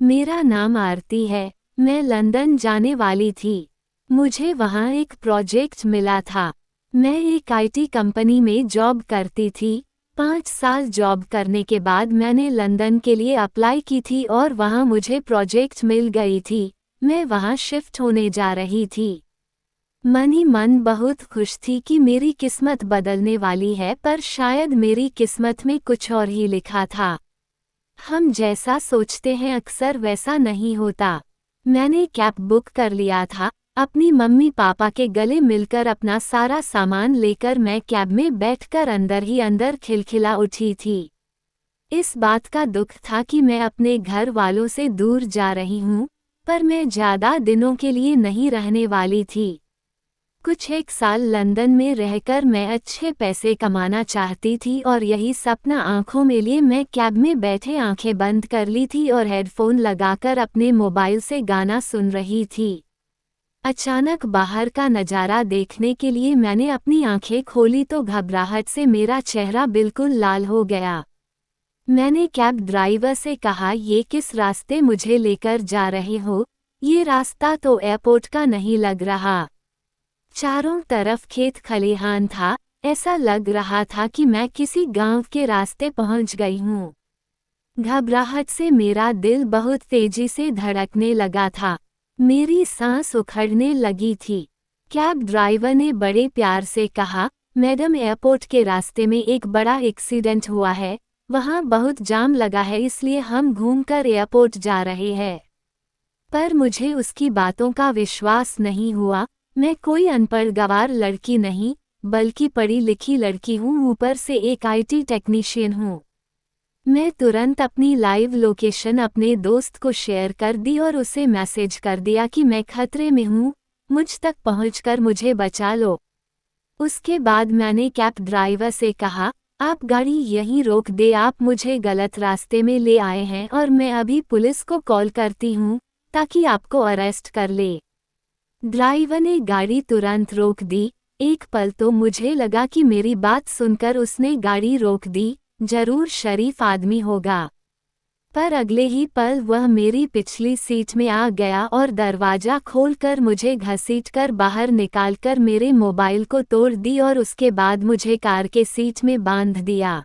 मेरा नाम आरती है। मैं लंदन जाने वाली थी। मुझे वहाँ एक प्रोजेक्ट मिला था। मैं एक आईटी कंपनी में जॉब करती थी। 5 साल जॉब करने के बाद मैंने लंदन के लिए अप्लाई की थी और वहाँ मुझे प्रोजेक्ट मिल गई थी। मैं वहाँ शिफ्ट होने जा रही थी। मन ही मन बहुत खुश थी कि मेरी किस्मत बदलने वाली है, पर शायद मेरी किस्मत में कुछ और ही लिखा था। हम जैसा सोचते हैं अक्सर वैसा नहीं होता। मैंने कैब बुक कर लिया था। अपनी मम्मी पापा के गले मिलकर अपना सारा सामान लेकर मैं कैब में बैठकर अंदर ही अंदर खिलखिला उठी थी। इस बात का दुख था कि मैं अपने घर वालों से दूर जा रही हूँ, पर मैं ज़्यादा दिनों के लिए नहीं रहने वाली थी। कुछ एक साल लंदन में रहकर मैं अच्छे पैसे कमाना चाहती थी और यही सपना आंखों में लिए मैं कैब में बैठे आंखें बंद कर ली थी और हेडफोन लगाकर अपने मोबाइल से गाना सुन रही थी। अचानक बाहर का नज़ारा देखने के लिए मैंने अपनी आंखें खोली तो घबराहट से मेरा चेहरा बिल्कुल लाल हो गया। मैंने कैब ड्राइवर से कहा, ये किस रास्ते मुझे लेकर जा रहे हो? ये रास्ता तो एयरपोर्ट का नहीं लग रहा। चारों तरफ खेत खलिहान था। ऐसा लग रहा था कि मैं किसी गांव के रास्ते पहुंच गई हूं। घबराहट से मेरा दिल बहुत तेजी से धड़कने लगा था। मेरी सांस उखड़ने लगी थी। कैब ड्राइवर ने बड़े प्यार से कहा, मैडम, एयरपोर्ट के रास्ते में एक बड़ा एक्सीडेंट हुआ है। वहां बहुत जाम लगा है, इसलिए हम घूमकर एयरपोर्ट जा रहे हैं। पर मुझे उसकी बातों का विश्वास नहीं हुआ। मैं कोई अनपढ़ गंवार लड़की नहीं, बल्कि पढ़ी लिखी लड़की हूँ, ऊपर से एक आईटी टेक्नीशियन हूँ। मैं तुरंत अपनी लाइव लोकेशन अपने दोस्त को शेयर कर दी और उसे मैसेज कर दिया कि मैं खतरे में हूँ, मुझ तक पहुँचकर मुझे बचा लो। उसके बाद मैंने कैब ड्राइवर से कहा, आप गाड़ी यहीं रोक दे, आप मुझे गलत रास्ते में ले आए हैं और मैं अभी पुलिस को कॉल करती हूँ ताकि आपको अरेस्ट कर ले। ड्राइवर ने गाड़ी तुरंत रोक दी। एक पल तो मुझे लगा कि मेरी बात सुनकर उसने गाड़ी रोक दी, जरूर शरीफ आदमी होगा। पर अगले ही पल वह मेरी पिछली सीट में आ गया और दरवाजा खोलकर मुझे घसीटकर बाहर निकालकर मेरे मोबाइल को तोड़ दी और उसके बाद मुझे कार के सीट में बांध दिया।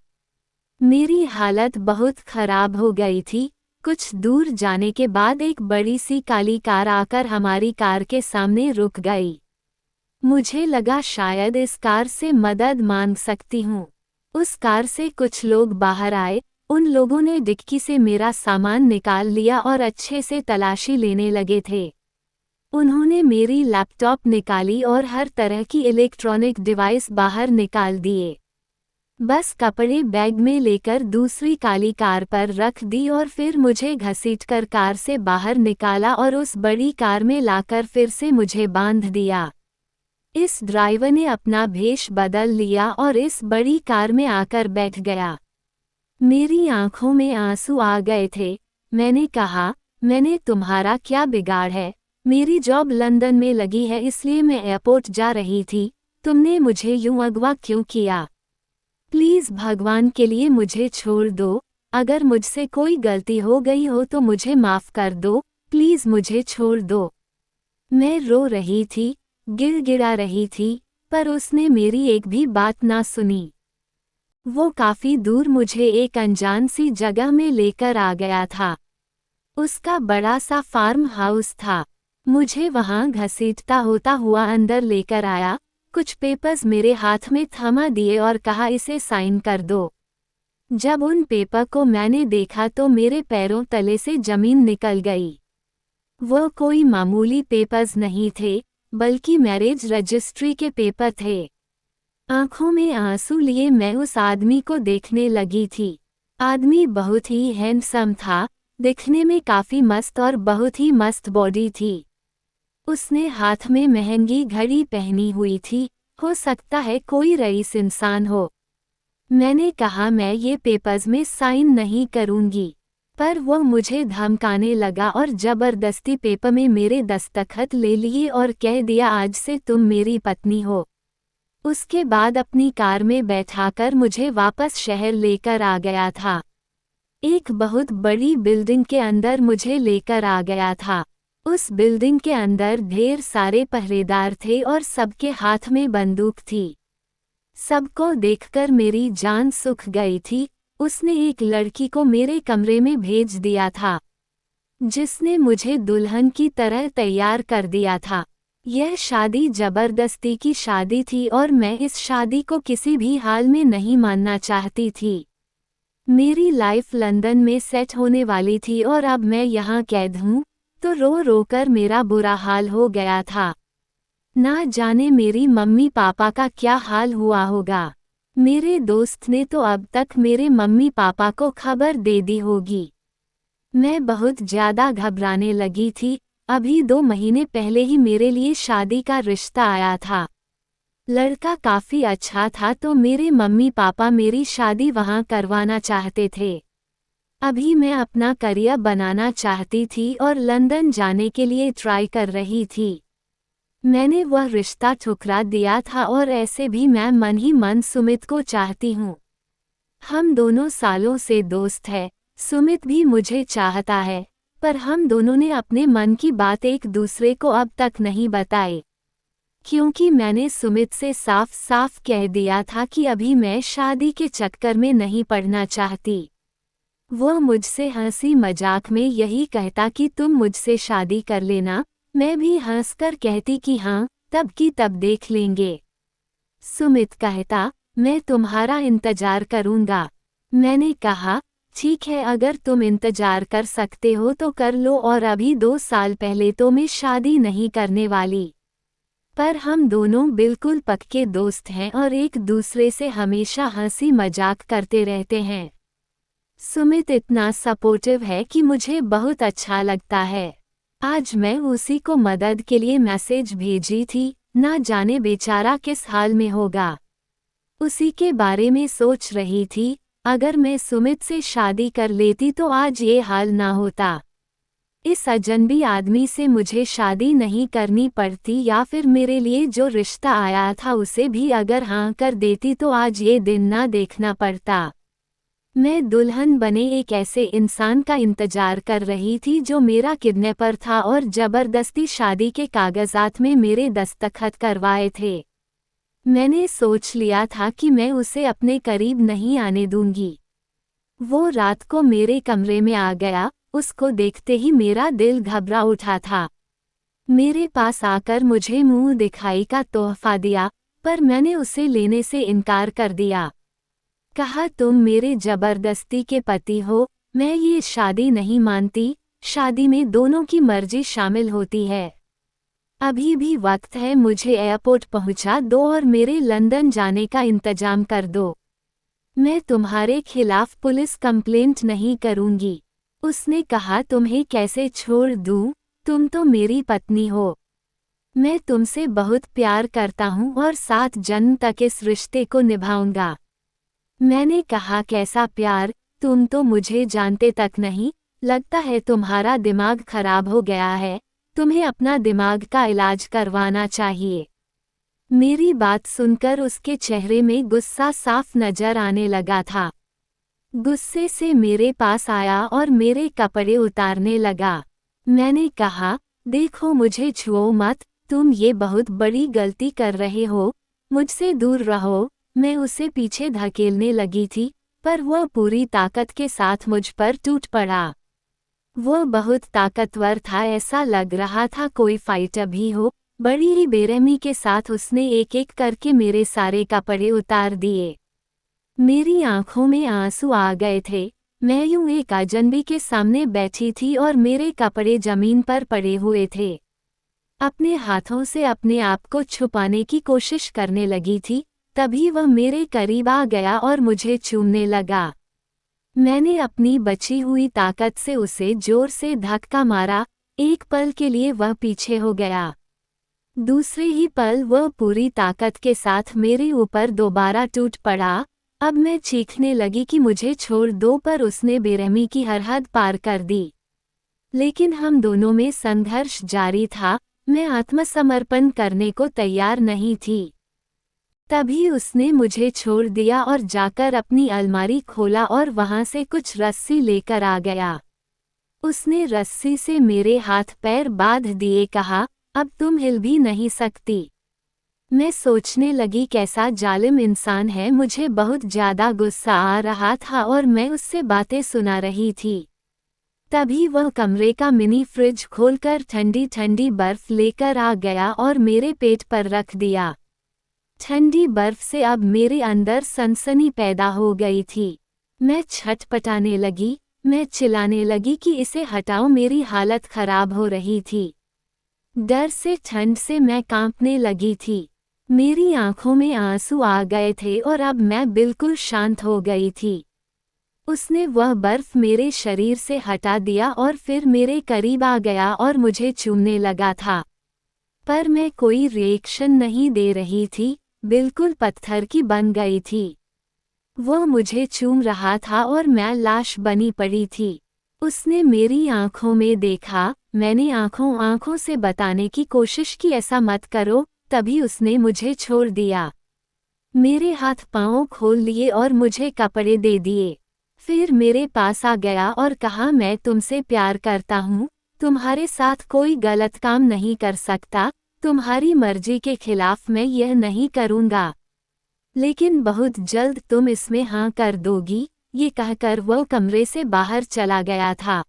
मेरी हालत बहुत खराब हो गई थी। कुछ दूर जाने के बाद एक बड़ी सी काली कार आकर हमारी कार के सामने रुक गई। मुझे लगा शायद इस कार से मदद मांग सकती हूँ। उस कार से कुछ लोग बाहर आए। उन लोगों ने डिक्की से मेरा सामान निकाल लिया और अच्छे से तलाशी लेने लगे थे। उन्होंने मेरी लैपटॉप निकाली और हर तरह की इलेक्ट्रॉनिक डिवाइस बाहर निकाल दिए। बस कपड़े बैग में लेकर दूसरी काली कार पर रख दी और फिर मुझे घसीटकर कार से बाहर निकाला और उस बड़ी कार में लाकर फिर से मुझे बांध दिया। इस ड्राइवर ने अपना भेष बदल लिया और इस बड़ी कार में आकर बैठ गया। मेरी आंखों में आंसू आ गए थे। मैंने कहा, मैंने तुम्हारा क्या बिगाड़ है? मेरी जॉब लंदन में लगी है, इसलिए मैं एयरपोर्ट जा रही थी। तुमने मुझे यूं अगवा क्यों किया? प्लीज़ भगवान के लिए मुझे छोड़ दो। अगर मुझसे कोई गलती हो गई हो तो मुझे माफ़ कर दो। प्लीज़ मुझे छोड़ दो। मैं रो रही थी, गिड़गिड़ा रही थी, पर उसने मेरी एक भी बात ना सुनी। वो काफ़ी दूर मुझे एक अनजान सी जगह में लेकर आ गया था। उसका बड़ा सा फार्म हाउस था। मुझे वहाँ घसीटता होता हुआ अंदर लेकर आया। कुछ पेपर्स मेरे हाथ में थमा दिए और कहा, इसे साइन कर दो। जब उन पेपर को मैंने देखा तो मेरे पैरों तले से जमीन निकल गई। वो कोई मामूली पेपर्स नहीं थे, बल्कि मैरिज रजिस्ट्री के पेपर थे। आंखों में आंसू लिए मैं उस आदमी को देखने लगी थी। आदमी बहुत ही हैंडसम था, दिखने में काफ़ी मस्त और बहुत ही मस्त बॉडी थी। उसने हाथ में महंगी घड़ी पहनी हुई थी। हो सकता है कोई रईस इंसान हो। मैंने कहा, मैं ये पेपर्स में साइन नहीं करूंगी, पर वो मुझे धमकाने लगा और ज़बरदस्ती पेपर में मेरे दस्तखत ले लिए और कह दिया, आज से तुम मेरी पत्नी हो। उसके बाद अपनी कार में बैठाकर मुझे वापस शहर लेकर आ गया था। एक बहुत बड़ी बिल्डिंग के अंदर मुझे लेकर आ गया था। उस बिल्डिंग के अंदर ढेर सारे पहरेदार थे और सबके हाथ में बंदूक थी। सबको देखकर मेरी जान सूख गई थी। उसने एक लड़की को मेरे कमरे में भेज दिया था, जिसने मुझे दुल्हन की तरह तैयार कर दिया था। यह शादी जबरदस्ती की शादी थी और मैं इस शादी को किसी भी हाल में नहीं मानना चाहती थी। मेरी लाइफ लंदन में सेट होने वाली थी और अब मैं यहाँ कैद हूँ, तो रो रो कर मेरा बुरा हाल हो गया था। ना जाने मेरी मम्मी पापा का क्या हाल हुआ होगा। मेरे दोस्त ने तो अब तक मेरे मम्मी पापा को खबर दे दी होगी। मैं बहुत ज़्यादा घबराने लगी थी। अभी 2 महीने पहले ही मेरे लिए शादी का रिश्ता आया था। लड़का काफ़ी अच्छा था, तो मेरे मम्मी पापा मेरी शादी वहाँ करवाना चाहते थे। अभी मैं अपना करियर बनाना चाहती थी और लंदन जाने के लिए ट्राई कर रही थी। मैंने वह रिश्ता ठुकरा दिया था और ऐसे भी मैं मन ही मन सुमित को चाहती हूँ। हम दोनों सालों से दोस्त हैं। सुमित भी मुझे चाहता है, पर हम दोनों ने अपने मन की बात एक दूसरे को अब तक नहीं बताई, क्योंकि मैंने सुमित से साफ साफ कह दिया था कि अभी मैं शादी के चक्कर में नहीं पड़ना चाहती। वह मुझसे हंसी मजाक में यही कहता कि तुम मुझसे शादी कर लेना। मैं भी हंसकर कहती कि हाँ, तब की तब देख लेंगे। सुमित कहता, मैं तुम्हारा इंतजार करूँगा। मैंने कहा, ठीक है, अगर तुम इंतजार कर सकते हो तो कर लो, और अभी 2 साल पहले तो मैं शादी नहीं करने वाली। पर हम दोनों बिल्कुल पक्के दोस्त हैं और एक दूसरे से हमेशा हंसी मजाक करते रहते हैं। सुमित इतना सपोर्टिव है कि मुझे बहुत अच्छा लगता है। आज मैं उसी को मदद के लिए मैसेज भेजी थी, ना जाने बेचारा किस हाल में होगा। उसी के बारे में सोच रही थी, अगर मैं सुमित से शादी कर लेती तो आज ये हाल ना होता। इस अजनबी आदमी से मुझे शादी नहीं करनी पड़ती, या फिर मेरे लिए जो रिश्ता आया था उसे भी अगर हाँ कर देती तो आज ये दिन ना देखना पड़ता। मैं दुल्हन बने एक ऐसे इंसान का इंतजार कर रही थी जो मेरा किडनैपर था और जबरदस्ती शादी के कागजात में मेरे दस्तखत करवाए थे। मैंने सोच लिया था कि मैं उसे अपने करीब नहीं आने दूंगी। वो रात को मेरे कमरे में आ गया। उसको देखते ही मेरा दिल घबरा उठा था। मेरे पास आकर मुझे मुंह दिखाई का तोहफा दिया, पर मैंने उसे लेने से इनकार कर दिया। कहा, तुम मेरे जबरदस्ती के पति हो, मैं ये शादी नहीं मानती। शादी में दोनों की मर्जी शामिल होती है। अभी भी वक्त है, मुझे एयरपोर्ट पहुंचा दो और मेरे लंदन जाने का इंतजाम कर दो। मैं तुम्हारे खिलाफ पुलिस कंप्लेंट नहीं करूंगी। उसने कहा, तुम्हें कैसे छोड़ दूं, तुम तो मेरी पत्नी हो। मैं तुमसे बहुत प्यार करता हूं और 7 जन्म तक इस रिश्ते को निभाऊंगा। मैंने कहा, कैसा प्यार, तुम तो मुझे जानते तक नहीं। लगता है तुम्हारा दिमाग खराब हो गया है, तुम्हें अपना दिमाग का इलाज करवाना चाहिए। मेरी बात सुनकर उसके चेहरे में गुस्सा साफ नजर आने लगा था। गुस्से से मेरे पास आया और मेरे कपड़े उतारने लगा। मैंने कहा, देखो मुझे छुओ मत, तुम ये बहुत बड़ी गलती कर रहे हो, मुझसे दूर रहो। मैं उसे पीछे धकेलने लगी थी, पर वह पूरी ताकत के साथ मुझ पर टूट पड़ा। वह बहुत ताकतवर था, ऐसा लग रहा था कोई फाइटर भी हो। बड़ी ही बेरहमी के साथ उसने एक एक करके मेरे सारे कपड़े उतार दिए। मेरी आंखों में आंसू आ गए थे। मैं यूं एक अजनबी के सामने बैठी थी और मेरे कपड़े जमीन पर पड़े हुए थे। अपने हाथों से अपने आप को छुपाने की कोशिश करने लगी थी, तभी वह मेरे करीब आ गया और मुझे चूमने लगा। मैंने अपनी बची हुई ताकत से उसे जोर से धक्का मारा। एक पल के लिए वह पीछे हो गया। दूसरे ही पल वह पूरी ताकत के साथ मेरे ऊपर दोबारा टूट पड़ा। अब मैं चीखने लगी कि मुझे छोड़ दो, पर उसने बेरहमी की हर हद पार कर दी। लेकिन हम दोनों में संघर्ष जारी था। मैं आत्मसमर्पण करने को तैयार नहीं थी। तभी उसने मुझे छोड़ दिया और जाकर अपनी अलमारी खोला और वहां से कुछ रस्सी लेकर आ गया। उसने रस्सी से मेरे हाथ पैर बांध दिए, कहा, अब तुम हिल भी नहीं सकती। मैं सोचने लगी कैसा जालिम इंसान है। मुझे बहुत ज्यादा गुस्सा आ रहा था और मैं उससे बातें सुना रही थी। तभी वह कमरे का मिनी फ्रिज खोलकर ठंडी ठंडी बर्फ लेकर आ गया और मेरे पेट पर रख दिया। ठंडी बर्फ से अब मेरे अंदर सनसनी पैदा हो गई थी। मैं छटपटाने लगी, मैं चिल्लाने लगी कि इसे हटाओ, मेरी हालत खराब हो रही थी। डर से, ठंड से मैं कांपने लगी थी। मेरी आंखों में आंसू आ गए थे और अब मैं बिल्कुल शांत हो गई थी। उसने वह बर्फ मेरे शरीर से हटा दिया और फिर मेरे करीब आ गया और मुझे चूमने लगा था। पर मैं कोई रिएक्शन नहीं दे रही थी, बिल्कुल पत्थर की बन गई थी। वह मुझे चूम रहा था और मैं लाश बनी पड़ी थी। उसने मेरी आंखों में देखा। मैंने आंखों से बताने की कोशिश की, ऐसा मत करो, तभी उसने मुझे छोड़ दिया। मेरे हाथ पांव खोल लिए और मुझे कपड़े दे दिए। फिर मेरे पास आ गया और कहा, मैं तुमसे प्यार करता हूँ, तुम्हारे साथ कोई गलत काम नहीं कर सकता, तुम्हारी मर्जी के खिलाफ मैं यह नहीं करूँगा, लेकिन बहुत जल्द तुम इसमें हाँ कर दोगी। ये कहकर वह कमरे से बाहर चला गया था।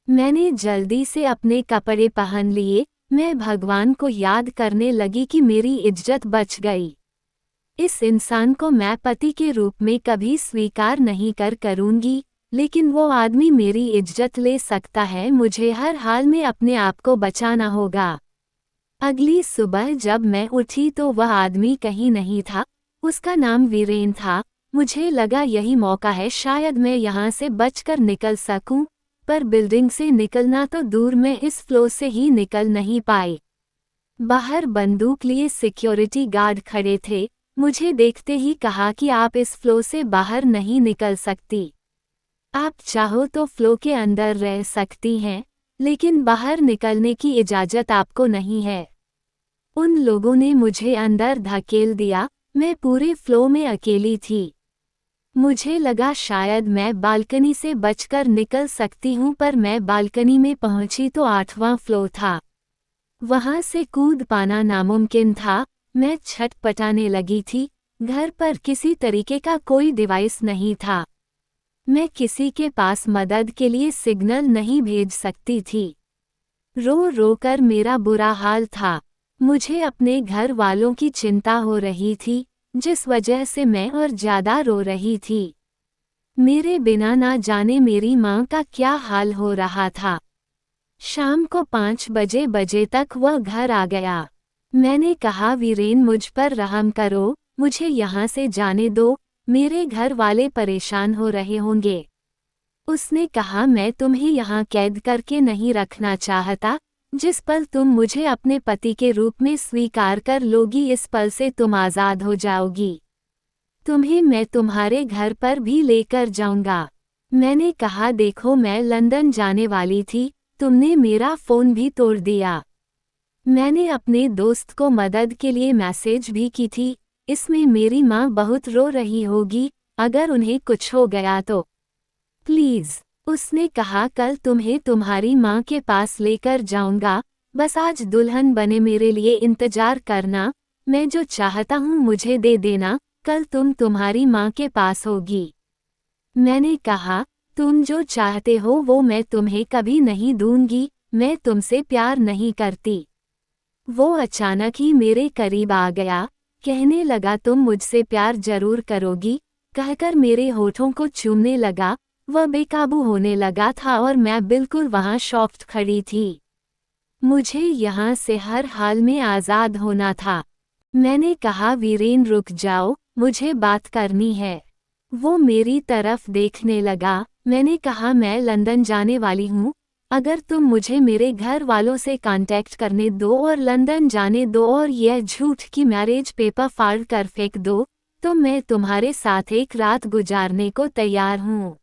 मैंने जल्दी से अपने कपड़े पहन लिए। मैं भगवान को याद करने लगी कि मेरी इज्जत बच गई। इस इंसान को मैं पति के रूप में कभी स्वीकार नहीं करूंगी, लेकिन वो आदमी मेरी इज्जत ले सकता है। मुझे हर हाल में अपने आप को बचाना होगा। अगली सुबह जब मैं उठी तो वह आदमी कहीं नहीं था। उसका नाम वीरेन था। मुझे लगा यही मौका है, शायद मैं यहाँ से बचकर निकल सकूं, पर बिल्डिंग से निकलना तो दूर, मैं इस फ्लो से ही निकल नहीं पाई। बाहर बंदूक लिए सिक्योरिटी गार्ड खड़े थे। मुझे देखते ही कहा कि आप इस फ्लो से बाहर नहीं निकल सकती। आप चाहो तो फ्लो के अंदर रह सकती हैं, लेकिन बाहर निकलने की इजाज़त आपको नहीं है। उन लोगों ने मुझे अंदर धकेल दिया। मैं पूरे फ्लो में अकेली थी। मुझे लगा शायद मैं बालकनी से बचकर निकल सकती हूँ, पर मैं बालकनी में पहुंची तो 8वां फ्लोर था। वहां से कूद पाना नामुमकिन था। मैं छटपटाने लगी थी। घर पर किसी तरीके का कोई डिवाइस नहीं था। मैं किसी के पास मदद के लिए सिग्नल नहीं भेज सकती थी। रो रो कर मेरा बुरा हाल था। मुझे अपने घर वालों की चिंता हो रही थी, जिस वजह से मैं और ज़्यादा रो रही थी। मेरे बिना ना जाने मेरी माँ का क्या हाल हो रहा था। शाम को 5 बजे तक वह घर आ गया। मैंने कहा, वीरेन, मुझ पर रहम करो, मुझे यहाँ से जाने दो, मेरे घर वाले परेशान हो रहे होंगे। उसने कहा, मैं तुम्हें यहाँ कैद करके नहीं रखना चाहता। जिस पल तुम मुझे अपने पति के रूप में स्वीकार कर लोगी, इस पल से तुम आज़ाद हो जाओगी। तुम्हें मैं तुम्हारे घर पर भी लेकर जाऊंगा। मैंने कहा, देखो, मैं लंदन जाने वाली थी, तुमने मेरा फ़ोन भी तोड़ दिया। मैंने अपने दोस्त को मदद के लिए मैसेज भी की थी। इसमें मेरी माँ बहुत रो रही होगी, अगर उन्हें कुछ हो गया तो प्लीज़। उसने कहा, कल तुम्हें तुम्हारी माँ के पास लेकर जाऊंगा, बस आज दुल्हन बने मेरे लिए इंतजार करना। मैं जो चाहता हूँ मुझे दे देना, कल तुम तुम्हारी माँ के पास होगी। मैंने कहा, तुम जो चाहते हो वो मैं तुम्हें कभी नहीं दूंगी, मैं तुमसे प्यार नहीं करती। वो अचानक ही मेरे करीब आ गया, कहने लगा, तुम मुझसे प्यार जरूर करोगी, कहकर मेरे होठों को चूमने लगा। वह बेकाबू होने लगा था और मैं बिल्कुल वहां शॉक्ड खड़ी थी। मुझे यहाँ से हर हाल में आज़ाद होना था। मैंने कहा, वीरेन, रुक जाओ, मुझे बात करनी है। वो मेरी तरफ देखने लगा। मैंने कहा, मैं लंदन जाने वाली हूँ, अगर तुम मुझे मेरे घर वालों से कांटेक्ट करने दो और लंदन जाने दो और यह झूठ की मैरिज पेपर फाड़ कर फेंक दो, तो मैं तुम्हारे साथ एक रात गुजारने को तैयार हूँ।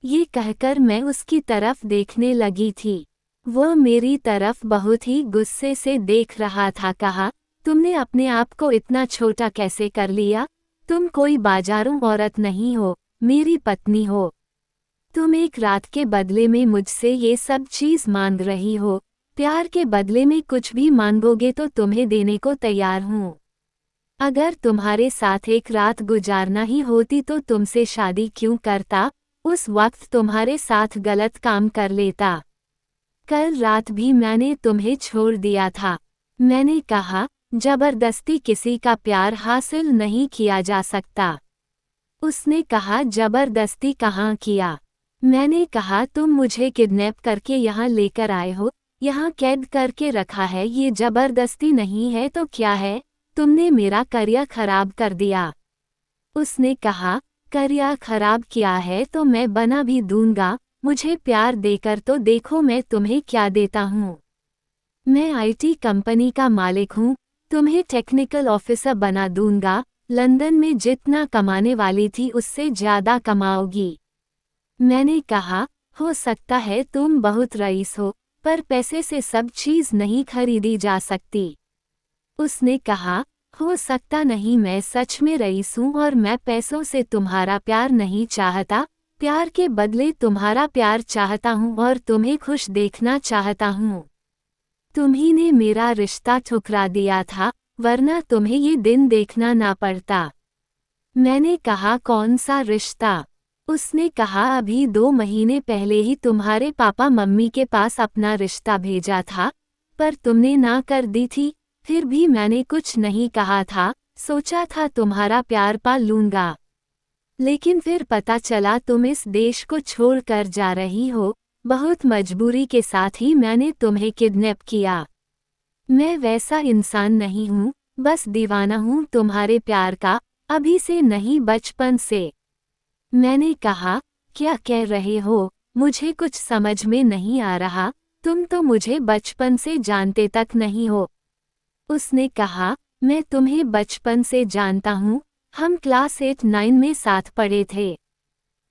ये कहकर मैं उसकी तरफ देखने लगी थी। वह मेरी तरफ बहुत ही गुस्से से देख रहा था। कहा, तुमने अपने आप को इतना छोटा कैसे कर लिया? तुम कोई बाजारू औरत नहीं हो, मेरी पत्नी हो। तुम एक रात के बदले में मुझसे ये सब चीज़ मांग रही हो। प्यार के बदले में कुछ भी मांगोगे तो तुम्हें देने को तैयार हूँ। अगर तुम्हारे साथ एक रात गुजारना ही होती तो तुमसे शादी क्यों करता? उस वक्त तुम्हारे साथ गलत काम कर लेता। कल रात भी मैंने तुम्हें छोड़ दिया था। मैंने कहा, जबरदस्ती किसी का प्यार हासिल नहीं किया जा सकता। उसने कहा, जबरदस्ती कहाँ किया? मैंने कहा, तुम मुझे किडनैप करके यहाँ लेकर आए हो, यहाँ कैद करके रखा है, ये जबरदस्ती नहीं है तो क्या है? तुमने मेरा करियर खराब कर दिया। उसने कहा, करियर खराब किया है तो मैं बना भी दूंगा, मुझे प्यार देकर तो देखो मैं तुम्हें क्या देता हूँ। मैं आईटी कंपनी का मालिक हूँ, तुम्हें टेक्निकल ऑफिसर बना दूंगा, लंदन में जितना कमाने वाली थी उससे ज़्यादा कमाओगी। मैंने कहा, हो सकता है तुम बहुत रईस हो, पर पैसे से सब चीज़ नहीं खरीदी जा सकती। उसने कहा, हो सकता नहीं, मैं सच में रईस हूँ और मैं पैसों से तुम्हारा प्यार नहीं चाहता, प्यार के बदले तुम्हारा प्यार चाहता हूँ और तुम्हें खुश देखना चाहता हूँ। तुम्ही ने मेरा रिश्ता ठुकरा दिया था, वरना तुम्हें ये दिन देखना ना पड़ता। मैंने कहा, कौन सा रिश्ता? उसने कहा, अभी 2 महीने पहले ही तुम्हारे पापा मम्मी के पास अपना रिश्ता भेजा था, पर तुमने ना कर दी थी। फिर भी मैंने कुछ नहीं कहा था, सोचा था तुम्हारा प्यार पा लूंगा। लेकिन फिर पता चला तुम इस देश को छोड़ कर जा रही हो, बहुत मजबूरी के साथ ही मैंने तुम्हें किडनैप किया। मैं वैसा इंसान नहीं हूँ, बस दीवाना हूँ तुम्हारे प्यार का, अभी से नहीं बचपन से। मैंने कहा, क्या कह रहे हो? मुझे कुछ समझ में नहीं आ रहा, तुम तो मुझे बचपन से जानते तक नहीं हो। उसने कहा, मैं तुम्हें बचपन से जानता हूँ, हम क्लास 8-9 में साथ पढ़े थे।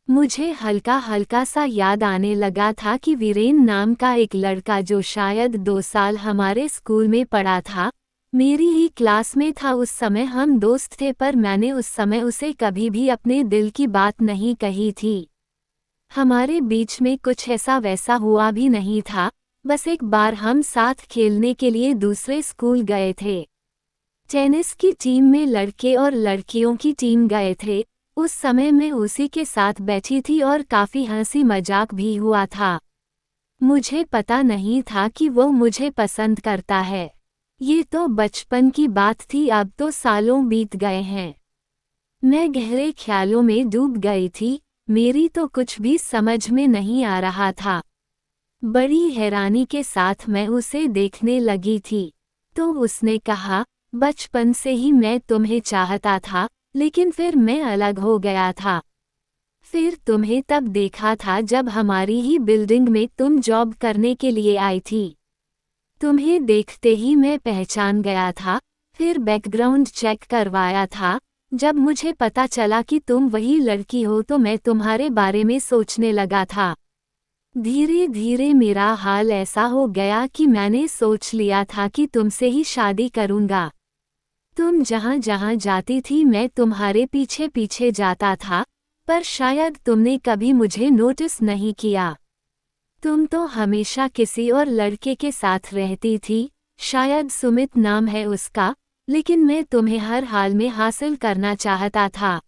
मुझे हल्का हल्का सा याद आने लगा था कि वीरेन नाम का एक लड़का जो शायद 2 साल हमारे स्कूल में पढ़ा था, मेरी ही क्लास में था। उस समय हम दोस्त थे, पर मैंने उस समय उसे कभी भी अपने दिल की बात नहीं कही थी। हमारे बीच में कुछ ऐसा वैसा हुआ भी नहीं था, बस एक बार हम साथ खेलने के लिए दूसरे स्कूल गए थे। टेनिस की टीम में लड़के और लड़कियों की टीम गए थे। उस समय मैं उसी के साथ बैठी थी और काफ़ी हंसी मजाक भी हुआ था। मुझे पता नहीं था कि वो मुझे पसंद करता है। ये तो बचपन की बात थी, अब तो सालों बीत गए हैं। मैं गहरे ख्यालों में डूब गई थी, मेरी तो कुछ भी समझ में नहीं आ रहा था। बड़ी हैरानी के साथ मैं उसे देखने लगी थी। तो उसने कहा, बचपन से ही मैं तुम्हें चाहता था, लेकिन फिर मैं अलग हो गया था। फिर तुम्हें तब देखा था जब हमारी ही बिल्डिंग में तुम जॉब करने के लिए आई थी। तुम्हें देखते ही मैं पहचान गया था, फिर बैकग्राउंड चेक करवाया था। जब मुझे पता चला कि तुम वही लड़की हो तो मैं तुम्हारे बारे में सोचने लगा था। धीरे धीरे मेरा हाल ऐसा हो गया कि मैंने सोच लिया था कि तुमसे ही शादी करूंगा। तुम जहाँ जहाँ जाती थी मैं तुम्हारे पीछे पीछे जाता था, पर शायद तुमने कभी मुझे नोटिस नहीं किया। तुम तो हमेशा किसी और लड़के के साथ रहती थी, शायद सुमित नाम है उसका, लेकिन मैं तुम्हें हर हाल में हासिल करना चाहता था,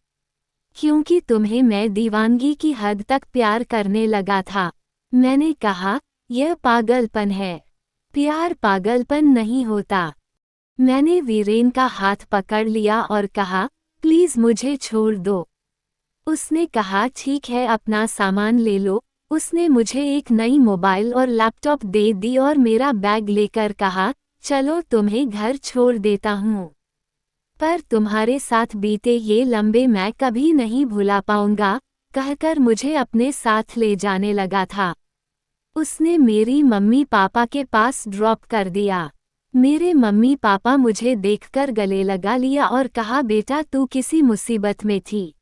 क्योंकि तुम्हें मैं दीवानगी की हद तक प्यार करने लगा था। मैंने कहा, यह पागलपन है। प्यार पागलपन नहीं होता। मैंने वीरेन का हाथ पकड़ लिया और कहा, प्लीज़ मुझे छोड़ दो। उसने कहा, ठीक है, अपना सामान ले लो। उसने मुझे एक नई मोबाइल और लैपटॉप दे दी और मेरा बैग लेकर कहा, चलो तुम्हें घर छोड़ देता हूँ, पर तुम्हारे साथ बीते ये लम्बे मैं कभी नहीं भुला पाऊंगा, कहकर मुझे अपने साथ ले जाने लगा था। उसने मेरी मम्मी पापा के पास ड्रॉप कर दिया। मेरे मम्मी पापा मुझे देखकर गले लगा लिया और कहा, बेटा तू किसी मुसीबत में थी।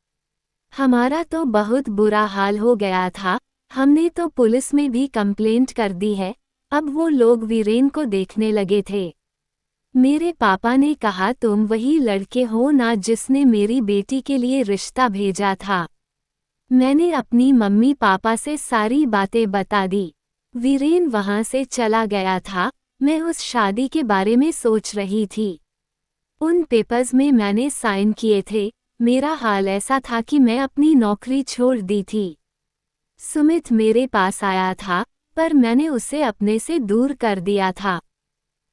हमारा तो बहुत बुरा हाल हो गया था, हमने तो पुलिस में भी कंप्लेंट कर दी है। अब वो लोग वीरेन को देखने लगे थे। मेरे पापा ने कहा तुम वही लड़के हो ना जिसने मेरी बेटी के लिए रिश्ता भेजा था। मैंने अपनी मम्मी पापा से सारी बातें बता दी। वीरेन वहां से चला गया था। मैं उस शादी के बारे में सोच रही थी। उन पेपर्स में मैंने साइन किए थे। मेरा हाल ऐसा था कि मैं अपनी नौकरी छोड़ दी थी। सुमित मेरे पास आया था, पर मैंने उसे अपने से दूर कर दिया था।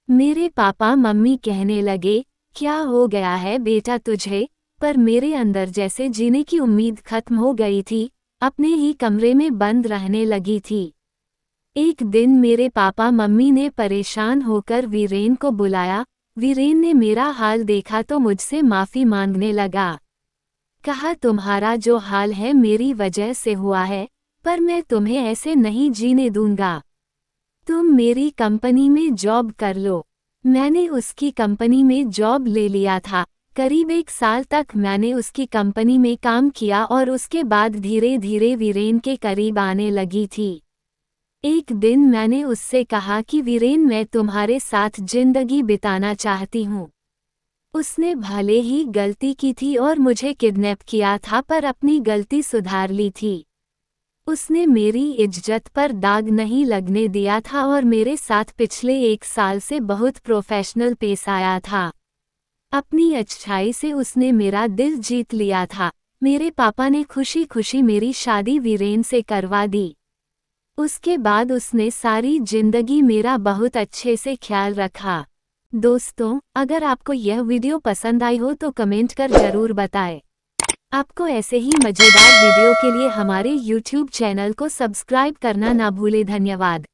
मेरे पापा मम्मी कहने लगे, क्या हो गया है बेटा तुझे? पर मेरे अंदर जैसे जीने की उम्मीद खत्म हो गई थी, अपने ही कमरे में बंद रहने लगी थी। एक दिन मेरे पापा मम्मी ने परेशान होकर वीरेन को बुलाया। वीरेन ने मेरा हाल देखा तो मुझसे माफ़ी मांगने लगा। कहा तुम्हारा जो हाल है मेरी वजह से हुआ है, पर मैं तुम्हें ऐसे नहीं जीने दूंगा। तुम मेरी कंपनी में जॉब कर लो। मैंने उसकी कंपनी में जॉब ले लिया था। करीब 1 साल तक मैंने उसकी कंपनी में काम किया और उसके बाद धीरे धीरे वीरेन के करीब आने लगी थी। एक दिन मैंने उससे कहा कि वीरेन मैं तुम्हारे साथ जिंदगी बिताना चाहती हूँ। उसने भले ही गलती की थी और मुझे किडनैप किया था, पर अपनी गलती सुधार ली थी। उसने मेरी इज्जत पर दाग नहीं लगने दिया था और मेरे साथ पिछले 1 साल से बहुत प्रोफेशनल पेश आया था। अपनी अच्छाई से उसने मेरा दिल जीत लिया था। मेरे पापा ने खुशी खुशी मेरी शादी वीरेन से करवा दी। उसके बाद उसने सारी जिंदगी मेरा बहुत अच्छे से ख्याल रखा। दोस्तों, अगर आपको यह वीडियो पसंद आई हो तो कमेंट कर जरूर बताएं। आपको ऐसे ही मजेदार वीडियो के लिए हमारे YouTube चैनल को सब्सक्राइब करना ना भूलें। धन्यवाद।